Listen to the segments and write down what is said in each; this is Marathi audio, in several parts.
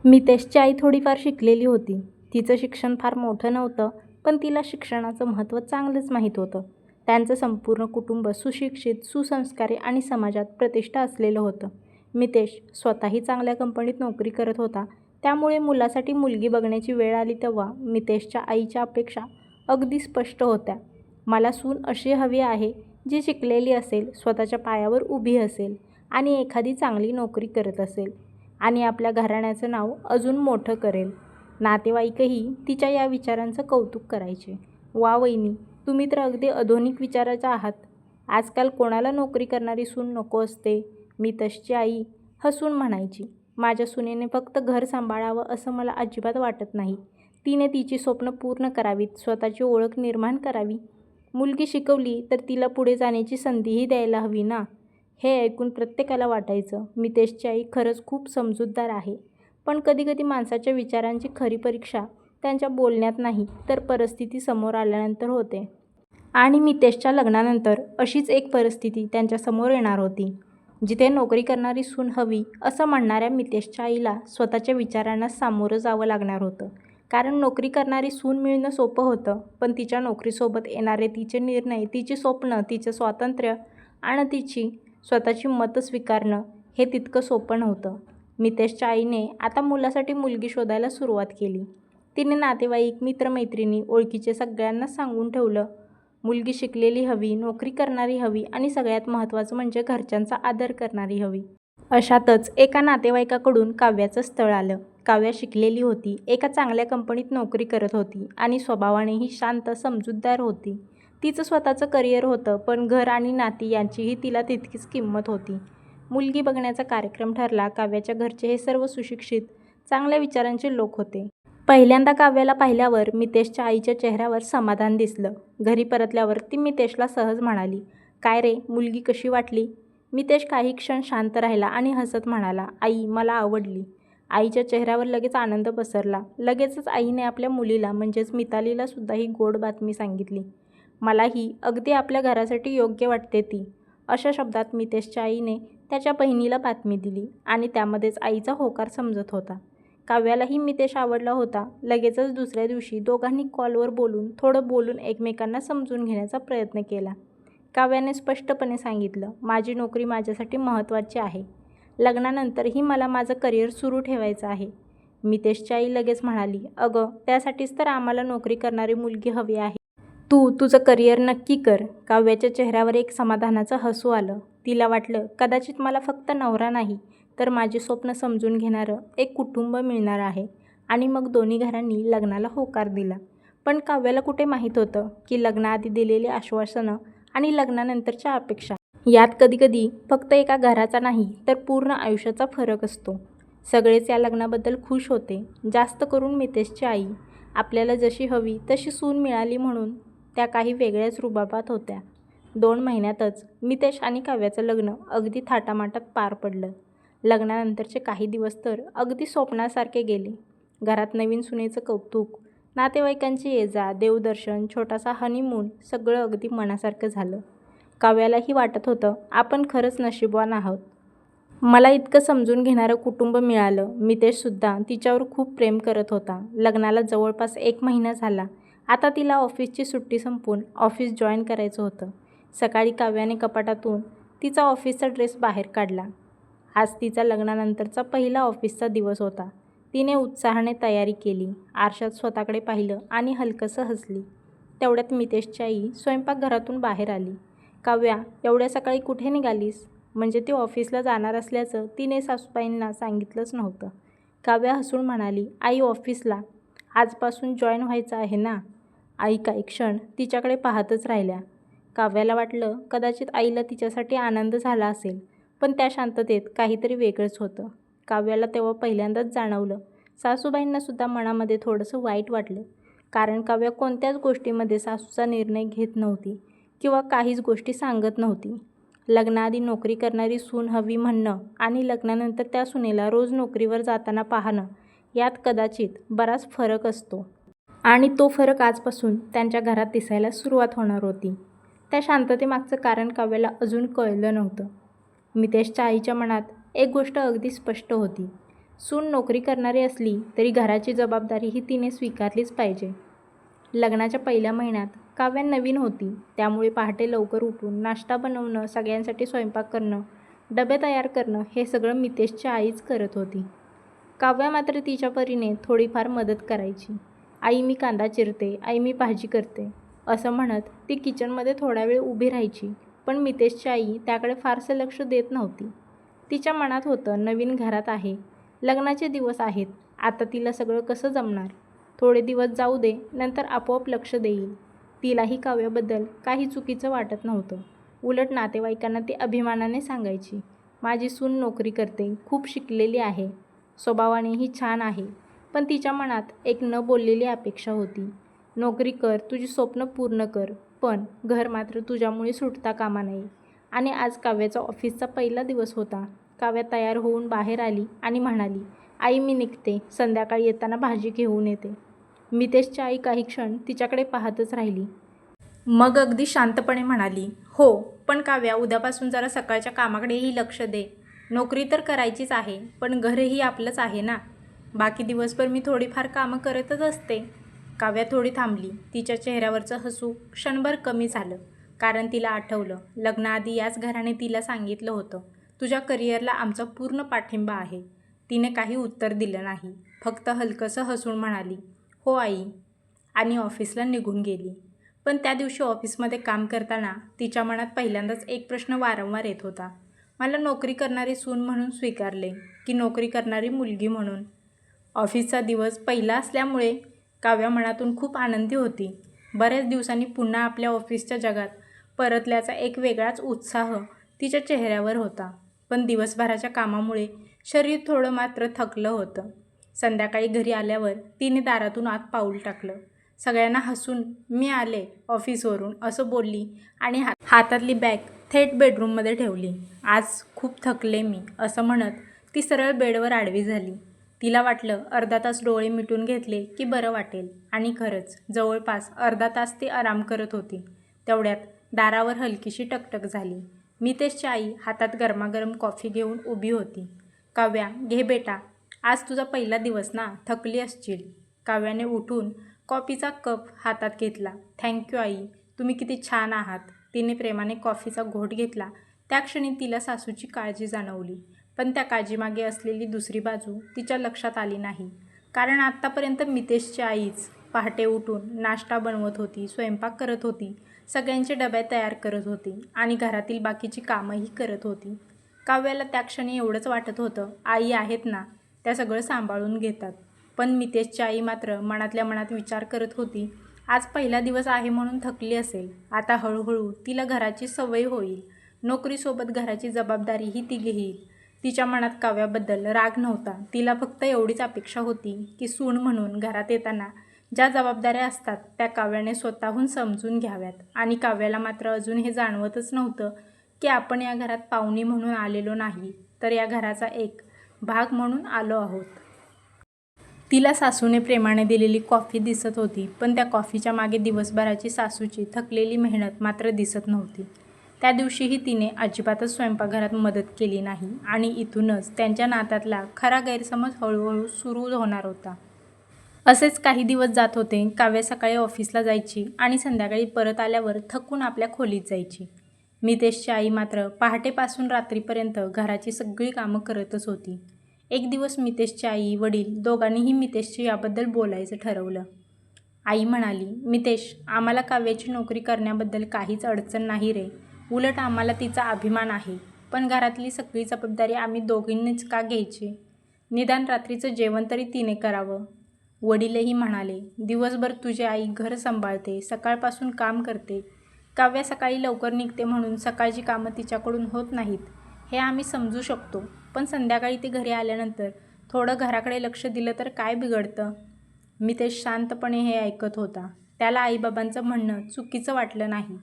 मितेशची आई थोडीफार शिकलेली होती. तिचं शिक्षण फार मोठं नव्हतं, पण तिला शिक्षणाचं महत्त्व चांगलंच माहीत होतं. त्यांचं संपूर्ण कुटुंब सुशिक्षित, सुसंस्कारी आणि समाजात प्रतिष्ठा असलेलं होतं. मितेश स्वतःही चांगल्या कंपनीत नोकरी करत होता. त्यामुळे मुलासाठी मुलगी बघण्याची वेळ आली तेव्हा मितेशच्या आईच्या अपेक्षा अगदी स्पष्ट होत्या. मला सून अशी हवी आहे, जी शिकलेली असेल, स्वतःच्या पायावर उभी असेल आणि एखादी चांगली नोकरी करत असेल आणि आपल्या घराण्याचं नाव अजून मोठं करेल. नातेवाईकही तिच्या या विचारांचं कौतुक करायचे. वा वहिनी, तुम्ही तर अगदी आधुनिक विचाराच्या आहात. आजकाल कोणाला नोकरी करणारी सून नको असते. मितेशची आई हसून म्हणायची. माझ्या सुनेने फक्त घर सांभाळावं असं मला अजिबात वाटत नाही. तिने तिची स्वप्न पूर्ण करावीत, स्वतःची ओळख निर्माण करावी. मुलगी शिकवली तर तिला पुढे जाण्याची संधीही द्यायला हवी ना. हे ऐकून प्रत्येकाला वाटायचं, मितेशची आई खरंच खूप समजूतदार आहे. पण कधीकधी माणसाच्या विचारांची खरी परीक्षा त्यांच्या बोलण्यात नाही, तर परिस्थिती समोर आल्यानंतर होते. आणि मितेशच्या लग्नानंतर अशीच एक परिस्थिती त्यांच्यासमोर येणार होती, जिथे नोकरी करणारी सून हवी असं म्हणणाऱ्या मितेशच्या आईला स्वतःच्या विचारांना सामोरं जावं लागणार होतं. कारण नोकरी करणारी सून मिळणं सोपं होतं, पण तिच्या नोकरीसोबत येणारे तिचे निर्णय, तिची स्वप्न, तिचं स्वातंत्र्य आणि तिची स्वतःची मतं स्वीकारणं हे तितकं सोपं नव्हतं. मितेशच्या आईने आता मुलासाठी मुलगी शोधायला सुरुवात केली. तिने नातेवाईक, मित्रमैत्रिणी, ओळखीचे सगळ्यांना सांगून ठेवलं, मुलगी शिकलेली हवी, नोकरी करणारी हवी आणि सगळ्यात महत्त्वाचं म्हणजे घरच्यांचा आदर करणारी हवी. अशातच एका नातेवाईकाकडून काव्याचं स्थळ आलं. काव्या शिकलेली होती, एका चांगल्या कंपनीत नोकरी करत होती आणि स्वभावानेही शांत, समजूतदार होती. तिचं स्वतःचं करिअर होतं, पण घर आणि नाती यांचीही तिला तितकीच किंमत होती. मुलगी बघण्याचा कार्यक्रम ठरला. काव्याच्या घरचे हे सर्व सुशिक्षित, चांगल्या विचारांचे लोक होते. पहिल्यांदा काव्याला पाहिल्यावर मितेशच्या आईच्या चेहऱ्यावर समाधान दिसलं. घरी परतल्यावर ती मितेशला सहज म्हणाली, काय रे, मुलगी कशी वाटली? मितेश काही क्षण शांत राहिला आणि हसत म्हणाला, आई, मला आवडली. आईच्या चेहऱ्यावर लगेच आनंद पसरला. लगेचच आईने आपल्या मुलीला म्हणजेच मितालीला सुद्धा ही गोड बातमी सांगितली. मलाही अगदी आपल्या घरासाठी योग्य वाटते ती. अशा शब्दात मितेशच्या आईने त्याच्या बहिणीला बातमी दिली आणि त्यामध्येच आईचा होकार समजत होता. काव्यालाही मितेश आवडला होता. लगेचच दुसऱ्या दिवशी दोघांनी कॉलवर थोडं बोलून एकमेकांना समजून घेण्याचा प्रयत्न केला. काव्याने स्पष्टपणे सांगितलं, माझी नोकरी माझ्यासाठी महत्त्वाची आहे. लग्नानंतरही मला माझं करिअर सुरू ठेवायचं आहे. मितेशची आई लगेच म्हणाली, अगं, त्यासाठीच तर आम्हाला नोकरी करणारी मुलगी हवी आहे. तू तुझं करिअर नक्की कर. काव्याच्या चेहऱ्यावर एक समाधानाचं हसू आलं. तिला वाटलं, कदाचित मला फक्त नवरा नाही, तर माझी स्वप्न समजून घेणारं एक कुटुंब मिळणार आहे. आणि मग दोन्ही घरांनी लग्नाला होकार दिला. पण काव्याला कुठे माहीत होतं की लग्नाआधी दिलेली आश्वासनं आणि लग्नानंतरच्या अपेक्षा यात कधीकधी फक्त एका घराचा नाही, तर पूर्ण आयुष्याचा फरक असतो. सगळेच या लग्नाबद्दल खुश होते, जास्त करून मितेशची आई. आपल्याला जशी हवी तशी सून मिळाली म्हणून त्या काही वेगळ्याच रुबाबात होत्या. 2 महिन्यातच मितेश आणि काव्याचं लग्न अगदी थाटामाटात पार पडलं. लग्नानंतरचे काही दिवस तर अगदी स्वप्नासारखे गेले. घरात नवीन सुनेचं कौतुक, नातेवाईकांची ये-जा, देवदर्शन, छोटासा हनीमून, सगळं अगदी मनासारखं झालं. काव्यालाही वाटत होतं, आपण खरंच नशीबवान आहोत. मला इतकं समजून घेणारं कुटुंब मिळालं. मितेशसुद्धा तिच्यावर खूप प्रेम करत होता. लग्नाला जवळपास 1 महिना झाला. आता तिला ऑफिसची सुट्टी संपवून ऑफिस जॉईन करायचं होतं. सकाळी काव्याने कपाटातून तिचा ऑफिसचा ड्रेस बाहेर काढला. आज तिचा लग्नानंतरचा पहिला ऑफिसचा दिवस होता. तिने उत्साहाने तयारी केली. आरशात स्वतःकडे पाहिलं आणि हलकंसं हसली. तेवढ्यात मितेशची आई स्वयंपाकघरातून बाहेर आली. काव्या, एवढ्या सकाळी कुठे निघालीस? म्हणजे ती ऑफिसला जाणार असल्याचं तिने सासूबाईंना सांगितलंच नव्हतं. काव्या हसून म्हणाली, आई, ऑफिसला आजपासून जॉईन व्हायचं आहे ना. आई काही क्षण तिच्याकडे पाहतच राहिल्या. काव्याला वाटलं, कदाचित आईला तिच्यासाठी आनंद झाला असेल, पण त्या शांततेत काहीतरी वेगळंच होतं. काव्याला तेव्हा पहिल्यांदाच जाणवलं, सासूबाईंनासुद्धा मनामध्ये थोडंसं वाईट वाटलं. कारण काव्या कोणत्याच गोष्टीमध्ये सासूचा निर्णय घेत नव्हती किंवा काहीच गोष्टी सांगत नव्हती. लग्नाआधी नोकरी करणारी सून हवी म्हणणं आणि लग्नानंतर त्या सुनेला रोज नोकरीवर जाताना पाहणं, यात कदाचित बराच फरक असतो. आणि तो फरक आजपासून त्यांच्या घरात दिसायला सुरुवात होणार होती. त्या शांततेमागचं कारण काव्याला अजून कळलं नव्हतं. मितेशच्या आईच्या मनात एक गोष्ट अगदी स्पष्ट होती. सून नोकरी करणारी असली तरी घराची जबाबदारी ही तिने स्वीकारलीच पाहिजे. लग्नाच्या पहिल्या महिन्यात काव्या नवीन होती, त्यामुळे पहाटे लवकर उठून नाश्ता बनवणं, सगळ्यांसाठी स्वयंपाक करणं, डबे तयार करणं हे सगळं मितेशची आईच करत होती. काव्या मात्र तिच्या परीने थोडीफार मदत करायची. आई मी कांदा चिरते, आई मी भाजी करते असं म्हणत ती किचनमध्ये थोडा वेळ उभी राहायची. पण मितेशची आई त्याकडे फारसं लक्ष देत नव्हती. तिच्या मनात होतं, नवीन घरात आहे, लग्नाचे दिवस आहेत, आता तिला सगळं कसं जमणार. थोडे दिवस जाऊ दे, नंतर आपोआप लक्ष देईल. तिलाही काव्याबद्दल काही चुकीचं वाटत नव्हतं. उलट नातेवाईकांना ती अभिमानाने सांगायची, माझी सून नोकरी करते, खूप शिकलेली आहे, स्वभावानेही छान आहे. पण तिच्या मनात एक न बोललेली अपेक्षा होती, नोकरी कर, तुझी स्वप्न पूर्ण कर, पण घर मात्र तुझ्यामुळे सुटता कामा नये. आणि आज काव्याचा ऑफिसचा पहिला दिवस होता. काव्या तयार होऊन बाहेर आली आणि म्हणाली, आई मी निघते, संध्याकाळी येताना भाजी घेऊन येते. मितेशची आई काही क्षण तिच्याकडे पाहतच राहिली. मग अगदी शांतपणे म्हणाली, हो, पण काव्या उद्यापासून जरा सकाळच्या कामाकडेही लक्ष दे. नोकरी तर करायचीच आहे, पण घरही आपलंच आहे ना. बाकी दिवसभर मी थोडीफार कामं करतच असते. काव्या थोडी थांबली. तिच्या चेहऱ्यावरचं हसू क्षणभर कमी झालं, कारण तिला आठवलं, लग्नाआधी याच घराने तिला सांगितलं होतं, तुझ्या करिअरला आमचा पूर्ण पाठिंबा आहे. तिने काही उत्तर दिलं नाही, फक्त हलकंसं हसून म्हणाली, हो आई, आणि ऑफिसला निघून गेली. पण त्या दिवशी ऑफिसमध्ये काम करताना तिच्या मनात पहिल्यांदाच एक प्रश्न वारंवार येत होता, मला नोकरी करणारी सून म्हणून स्वीकारले की नोकरी करणारी मुलगी म्हणून. ऑफिसचा दिवस पहिला असल्यामुळे काव्या मनातून खूप आनंदी होती. बऱ्याच दिवसांनी पुन्हा आपल्या ऑफिसच्या जगात परतल्याचा एक वेगळाच उत्साह तिच्या चेहऱ्यावर होता. पण दिवसभराच्या कामामुळे शरीर थोडं मात्र थकलं होतं. संध्याकाळी घरी आल्यावर तिने दारातून आत पाऊल टाकलं. सगळ्यांना हसून मी आले ऑफिसवरून असं बोलली आणि हातातली बॅग थेट बेडरूममध्ये ठेवली. आज खूप थकले मी असं म्हणत ती सरळ बेडवर आडवी झाली. तिला वाटलं अर्धा तास डोळे मिटून घेतले की बरं वाटेल. आणि खरंच जवळपास अर्धा तास ती आराम करत होती. तेवढ्यात दारावर हलकीशी टकटक झाली. मितेशची आई हातात गरमागरम कॉफी घेऊन उभी होती. काव्या घे बेटा, आज तुझा पहिला दिवस ना, थकली असशील. काव्याने उठून कॉफीचा कप हातात घेतला. थँक्यू आई, तुम्ही किती छान आहात. तिने प्रेमाने कॉफीचा घोट घेतला. त्या क्षणी तिला सासूची काळजी जाणवली. पण त्या काळजीमागे असलेली दुसरी बाजू तिच्या लक्षात आली नाही. कारण आत्तापर्यंत मितेशची आईच पहाटे उठून नाश्ता बनवत होती, स्वयंपाक करत होती, सगळ्यांचे डबे तयार करत होती आणि घरातील बाकीची कामंही करत होती. काव्याला त्या क्षणी एवढंच वाटत होतं, आई आहेत ना, त्या सगळं सांभाळून घेतात. पण मितेशची आई मात्र मनातल्या मनात विचार करत होती, आज पहिला दिवस आहे म्हणून थकली असेल, आता हळूहळू तिला घराची सवय होईल, नोकरीसोबत घराची जबाबदारीही ती घेईल. तिच्या मनात काव्याबद्दल राग नव्हता. तिला फक्त एवढीच अपेक्षा होती की सून म्हणून घरात येताना ज्या जबाबदाऱ्या असतात त्या काव्याने स्वतःहून समजून घ्याव्यात. आणि काव्याला मात्र अजून हे जाणवतच नव्हतं की आपण या घरात पाहुणी म्हणून आलेलो नाही, तर या घराचा एक भाग म्हणून आलो आहोत. तिला सासूने प्रेमाने दिलेली कॉफी दिसत होती, पण त्या कॉफीच्या मागे दिवसभराची सासूची थकलेली मेहनत मात्र दिसत नव्हती. त्या दिवशीही तिने अजिबातच स्वयंपाकघरात मदत केली नाही आणि इथूनच त्यांच्या नात्यातला खरा गैरसमज हळूहळू सुरू होणार होता. असेच काही दिवस जात होते. काव्या सकाळी ऑफिसला जायची आणि संध्याकाळी परत आल्यावर थकून आपल्या खोलीत जायची. मितेशची आई मात्र पहाटेपासून रात्रीपर्यंत घराची सगळी कामं करतच होती. एक दिवस मितेशची आई वडील दोघांनीही मितेशची याबद्दल बोलायचं ठरवलं. आई म्हणाली, मितेश, आम्हाला काव्याची नोकरी करण्याबद्दल काहीच अडचण नाही रे, उलट आम्हाला तिचा अभिमान आहे. पण घरातली सगळी जबाबदारी आम्ही दोघींनीच का घ्यायची? निदान रात्रीचं जेवण तरी तिने करावं. वडीलही म्हणाले, दिवसभर तुझी आई घर सांभाळते, सकाळपासून काम करते. काव्या सकाळी लवकर निघते म्हणून सकाळची कामं तिच्याकडून होत नाहीत, हे आम्ही समजू शकतो. पण संध्याकाळी ती घरी आल्यानंतर थोडं घराकडे लक्ष दिलं तर काय बिघडतं? मितेश शांतपणे हे ऐकत होता. त्याला आईबाबांचं म्हणणं चुकीचं वाटलं नाही.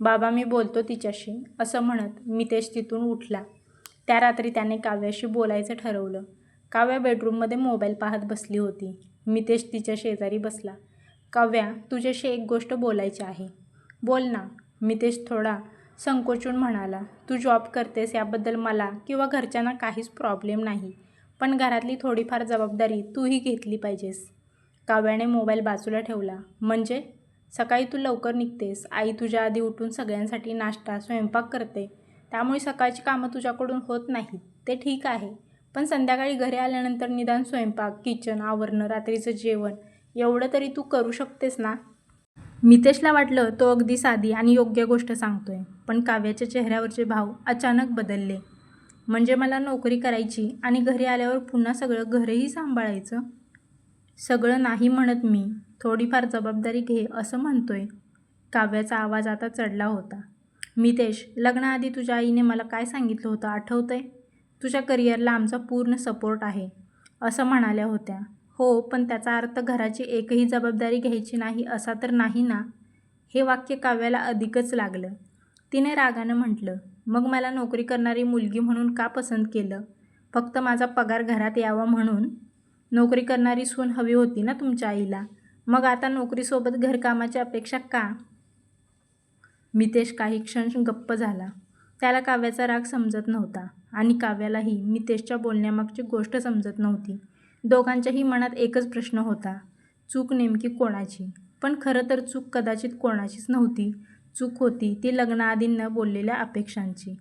बाबा मी बोलतो तिच्याशी असं म्हणत मितेश तिथून उठला. त्या रात्री त्याने काव्याशी बोलायचं ठरवलं. काव्या बेडरूममध्ये मोबाईल पाहत बसली होती. मितेश तिच्या शेजारी बसला. काव्या, तुझ्याशी एक गोष्ट बोलायची आहे. बोल ना, मितेश थोडा संकोचून म्हणाला. तू जॉब करतेस याबद्दल मला किंवा घरच्यांना काहीच प्रॉब्लेम नाही, पण घरातली थोडीफार जबाबदारी तूही घेतली पाहिजेस. काव्याने मोबाईल बाजूला ठेवला. म्हणजे सकाळी तू लवकर निघतेस, आई तुझ्या आधी उठून सगळ्यांसाठी नाश्ता स्वयंपाक करते, त्यामुळे सकाळची कामं तुझ्याकडून होत नाहीत, ते ठीक आहे. पण संध्याकाळी घरी आल्यानंतर निदान स्वयंपाक, किचन आवरणं, रात्रीचं जेवण एवढं तरी तू करू शकतेस ना. मितेशला वाटलं तो अगदी साधी आणि योग्य गोष्ट सांगतोय, पण काव्याच्या चेहऱ्यावरचे भाव अचानक बदलले. म्हणजे मला नोकरी करायची आणि घरी आल्यावर पुन्हा सगळं घरही सांभाळायचं? सगळं नाही म्हणत मी, थोडीफार जबाबदारी घे असं म्हणतोय. काव्याचा आवाज आता चढला होता. मितेश, लग्नाआधी तुझ्या आईने मला काय सांगितलं होतं आठवतंय? तुझ्या करिअरला आमचा पूर्ण सपोर्ट आहे असं म्हणाल्या होत्या. हो, पण त्याचा अर्थ घराची एकही जबाबदारी घ्यायची नाही असा तर नाही ना. हे वाक्य काव्याला अधिकच लागलं. तिने रागानं म्हटलं, मग मला नोकरी करणारी मुलगी म्हणून का पसंत केलं? फक्त माझा पगार घरात यावा म्हणून? नोकरी करणारी सून हवी होती ना तुमच्या आईला, मग आता नोकरीसोबत घरकामाची अपेक्षा का? मितेश काही क्षण गप्प झाला. त्याला काव्याचा राग समजत नव्हता आणि काव्यालाही मितेशच्या बोलण्यामागची गोष्ट समजत नव्हती. दोघांच्याही मनात एकच प्रश्न होता, चूक नेमकी कोणाची? पण खरं तर चूक कदाचित कोणाचीच नव्हती. चूक होती ती लग्नाआधी न बोललेल्या अपेक्षांची.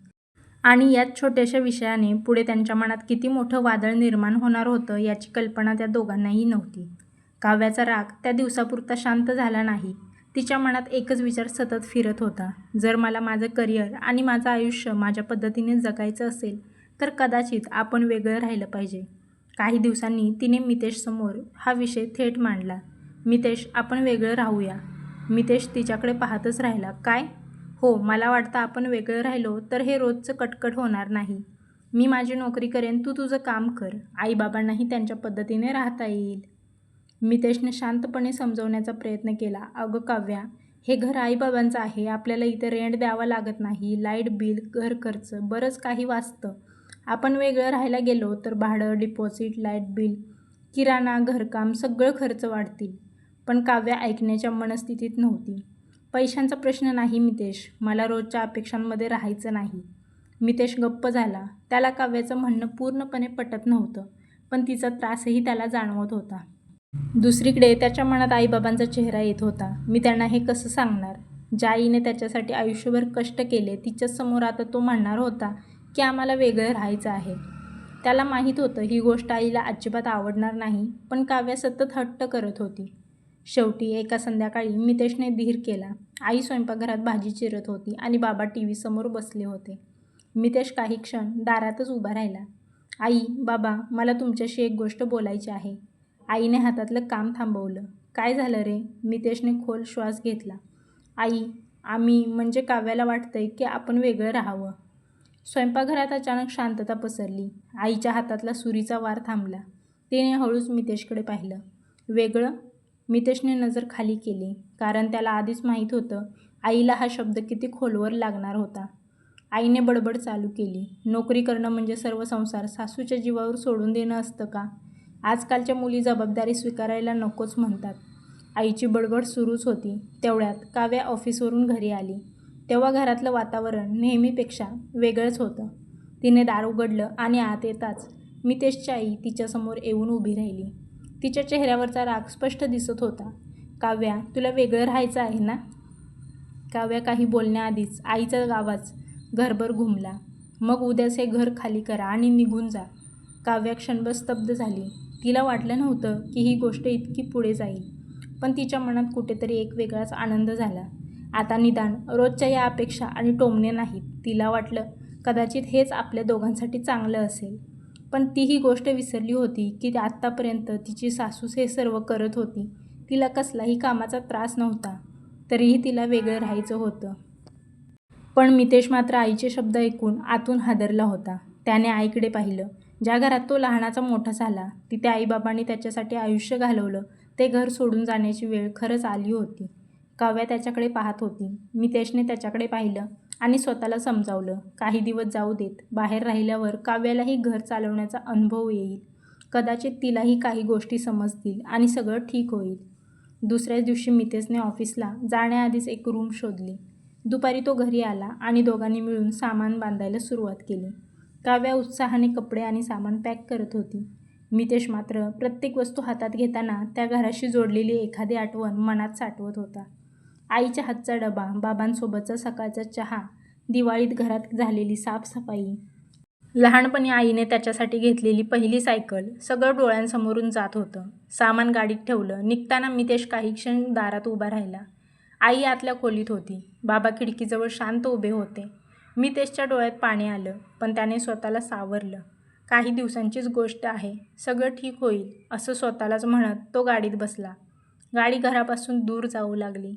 आणि याच छोट्याशा विषयाने पुढे त्यांच्या मनात किती मोठं वादळ निर्माण होणार होतं याची कल्पना त्या दोघांनाही नव्हती. काव्याचा राग त्या दिवसापुरता शांत झाला नाही. तिच्या मनात एकच विचार सतत फिरत होता, जर मला माझं करिअर आणि माझं आयुष्य माझ्या पद्धतीने जगायचं असेल तर कदाचित आपण वेगळं राहिलं पाहिजे. काही दिवसांनी तिने मितेशसमोर हा विषय थेट मांडला. मितेश, आपण वेगळं राहूया. मितेश तिच्याकडे पाहतच राहिला. काय? हो, मला वाटतं आपण वेगळं राहिलो तर हे रोजचं कटकट होणार नाही. मी माझी नोकरी करेन, तू तुझं काम कर. आईबाबांनाही त्यांच्या पद्धतीने राहता येईल. मितेशने शांतपणे समजवण्याचा प्रयत्न केला. अगं काव्या, हे घर आईबाबांचं आहे. आपल्याला इथे रेंट द्यावा लागत नाही. लाईट बिल, घर खर्च, बरंच काही वाचतं. आपण वेगळं राहायला गेलो तर भाडं, डिपॉझिट, लाईट बिल, किराणा, घरकाम सगळं खर्च वाढतील. पण काव्या ऐकण्याच्या मनस्थितीत नव्हती. पैशांचा प्रश्न नाही मितेश, मला रोजच्या अपेक्षांमध्ये राहायचं नाही. मितेश गप्प झाला. त्याला काव्याचं म्हणणं पूर्णपणे पटत नव्हतं, पण तिचा त्रासही त्याला जाणवत होता. दुसरीकडे त्याच्या मनात आईबाबांचा चेहरा येत होता. मी त्यांना हे कसं सांगणार? ज्या आईने त्याच्यासाठी आयुष्यभर कष्ट केले तिच्यासमोर आता तो म्हणणार होता की आम्हाला वेगळं राहायचं आहे. त्याला माहीत होतं ही गोष्ट आईला अजिबात आवडणार नाही, पण काव्या सतत हट्ट करत होती. शेवटी एका संध्याकाळी मितेशने धीर केला. आई स्वयंपाकघरात भाजी चिरत होती आणि बाबा टीव्ही समोर बसले होते. मितेश काही क्षण दारातच उभा राहिला. आई, बाबा, मला तुमच्याशी एक गोष्ट बोलायची आहे. आईने हातातलं काम थांबवलं. काय झालं रे? मितेशने खोल श्वास घेतला. आई, आम्ही म्हणजे काव्याला वाटतंय की आपण वेगळं राहावं. स्वयंपाकघरात अचानक शांतता पसरली. आईच्या हातातला सुरीचा वार थांबला. तिने हळूच मितेशकडे पाहिलं. वेगळं? मितेशने नजर खाली केली, कारण त्याला आधीच माहीत होतं आईला हा शब्द किती खोलवर लागणार होता. आईने बडबड चालू केली. नोकरी करणं म्हणजे सर्व संसार सासूच्या जीवावर सोडून देणं असतं का? आजकालच्या मुली जबाबदारी स्वीकारायला नकोच म्हणतात. आईची बडबड सुरूच होती. तेवढ्यात काव्या ऑफिसवरून घरी आली. तेव्हा घरातलं वातावरण नेहमीपेक्षा वेगळंच होतं. तिने दार उघडलं आणि आत येताच मितेशची आई तिच्यासमोर येऊन उभी राहिली. तिच्या चेहऱ्यावरचा राग स्पष्ट दिसत होता. काव्या, तुला वेगळं राहायचं आहे ना? काव्या काही बोलण्याआधीच आईचा आवाज घरभर घुमला. मग उद्याच हे घर खाली करा आणि निघून जा. काव्या क्षणभर स्तब्ध झाली. तिला वाटलं नव्हतं की ही गोष्ट इतकी पुढे जाईल, पण तिच्या मनात कुठेतरी एक वेगळाच आनंद झाला. आता निदान रोजच्या या अपेक्षा आणि टोमणे नाहीत. तिला वाटलं कदाचित हेच आपल्या दोघांसाठी चांगलं असेल. पण ती ही गोष्ट विसरली होती की आत्तापर्यंत तिची सासूच हे सर्व करत होती. तिला कसलाही कामाचा त्रास नव्हता, तरीही तिला वेगळं राहायचं होतं. पण मितेश मात्र आईचे शब्द ऐकून आतून हादरला होता. त्याने आईकडे पाहिलं. ज्या घरात तो लहानाचा मोठा झाला, तिथे आईबाबांनी त्याच्यासाठी आयुष्य घालवलं, ते घर सोडून जाण्याची वेळ खरंच आली होती. काव्या त्याच्याकडे पाहत होती. मितेशने त्याच्याकडे पाहिलं आणि स्वतःला समजावलं, काही दिवस जाऊ देत. बाहेर राहिल्यावर काव्यालाही घर चालवण्याचा अनुभव येईल. कदाचित तिलाही काही गोष्टी समजतील आणि सगळं ठीक होईल. दुसऱ्याच दिवशी मितेशने ऑफिसला जाण्याआधीच एक रूम शोधली. दुपारी तो घरी आला आणि दोघांनी मिळून सामान बांधायला सुरुवात केली. काव्या उत्साहाने कपडे आणि सामान पॅक करत होती. मितेश मात्र प्रत्येक वस्तू हातात घेताना त्या घराशी जोडलेली एखादी आठवण मनात साठवत होता. आईच्या हातचा डबा, बाबांसोबतचा सकाळचा चहा, दिवाळीत घरात झालेली साफसफाई, लहानपणी आईने त्याच्यासाठी घेतलेली पहिली सायकल, सगळं डोळ्यांसमोरून जात होतं. सामान गाडीत ठेवलं. निघताना मितेश काही क्षण दारात उभा राहिला. आई आतल्या खोलीत होती. बाबा खिडकीजवळ शांत उभे होते. मितेशच्या डोळ्यात पाणी आलं, पण त्याने स्वतःला सावरलं. काही दिवसांचीच गोष्ट आहे, सगळं ठीक होईल, असं स्वतःलाच म्हणत तो गाडीत बसला. गाडी घरापासून दूर जाऊ लागली.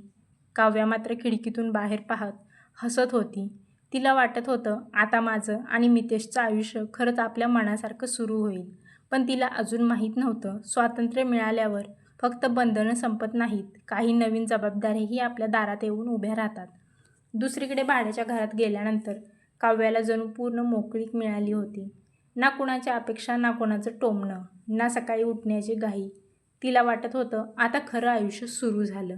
काव्या मात्र खिडकीतून बाहेर पाहत हसत होती. तिला वाटत होतं, आता माझं आणि मितेशचं आयुष्य खरंच आपल्या मनासारखं सुरू होईल. पण तिला अजून माहीत नव्हतं, स्वातंत्र्य मिळाल्यावर फक्त बंधनं संपत नाहीत, काही नवीन जबाबदाऱ्याही आपल्या दारात येऊन उभ्या राहतात. दुसरीकडे भाड्याच्या घरात गेल्यानंतर काव्याला जणू पूर्ण मोकळीक मिळाली होती. ना कुणाच्या अपेक्षा, ना कोणाचं टोमणं, ना सकाळी उठण्याची घाई. तिला वाटत होतं, आता खरं आयुष्य सुरू झालं.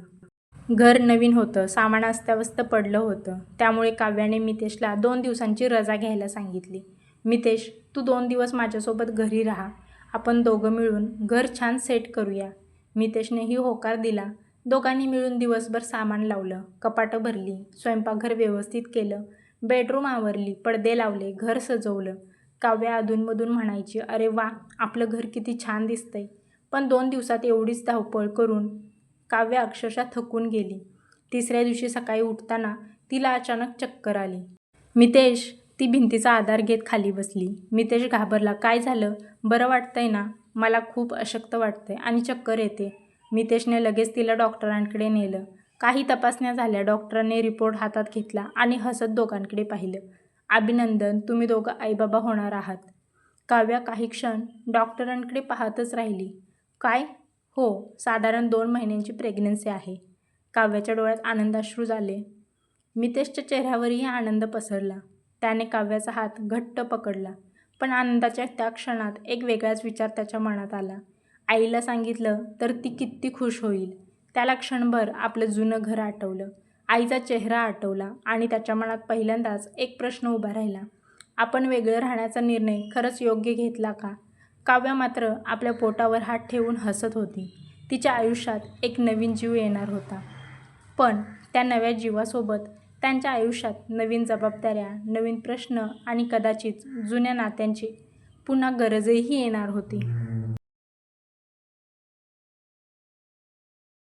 घर नवीन होतं, सामान अस्ताव्यस्त पडलं होतं. त्यामुळे काव्याने मितेशला 2 दिवसांची रजा घ्यायला सांगितली. मितेश, तू 2 दिवस माझ्यासोबत घरी राहा. आपण दोघं मिळून घर छान सेट करूया. मितेशनेही होकार दिला. दोघांनी मिळून दिवसभर सामान लावलं, कपाटं भरली, स्वयंपाकघर व्यवस्थित केलं, बेडरूम आवरली, पडदे लावले, घर सजवलं. काव्या अधूनमधून म्हणायची, अरे वा, आपलं घर किती छान दिसतंय. पण 2 दिवसात एवढीच धावपळ करून काव्या अक्षरशः थकून गेली. तिसऱ्या दिवशी सकाळी उठताना तिला अचानक चक्कर आली. मितेश, ती भिंतीचा आधार घेत खाली बसली. मितेश घाबरला. काय झालं? बरं वाटतंय ना? मला खूप अशक्त वाटतंय आणि चक्कर येते. मितेशने लगेच तिला डॉक्टरांकडे नेलं. काही तपासण्या झाल्या. डॉक्टरांनी रिपोर्ट हातात घेतला आणि हसत दोघांकडे पाहिलं. अभिनंदन, तुम्ही दोघं आईबाबा होणार आहात. काव्या काही क्षण डॉक्टरांकडे पाहतच राहिली. काय? हो, साधारण 2 महिन्यांची प्रेग्नन्सी आहे. काव्याच्या डोळ्यात आनंदाश्रू झाले. मितेशच्या चेहऱ्यावरही आनंद पसरला. त्याने काव्याचा हात घट्ट पकडला. पण आनंदाच्या त्या क्षणात एक वेगळाच विचार त्याच्या मनात आला. आईला सांगितलं तर ती किती खुश होईल. त्याला क्षणभर आपलं जुनं घर आठवलं, आईचा चेहरा आठवला आणि त्याच्या मनात पहिल्यांदाच एक प्रश्न उभा राहिला. आपण वेगळं राहण्याचा निर्णय खरंच योग्य घेतला का? काव्या मात्र आपल्या पोटावर हात ठेवून हसत होती. तिच्या आयुष्यात एक नवीन जीव येणार होता. पण त्या नव्या जीवासोबत त्यांच्या आयुष्यात नवीन जबाबदाऱ्या, नवीन प्रश्न आणि कदाचित जुन्या नात्यांची पुन्हा गरजही येणार होती.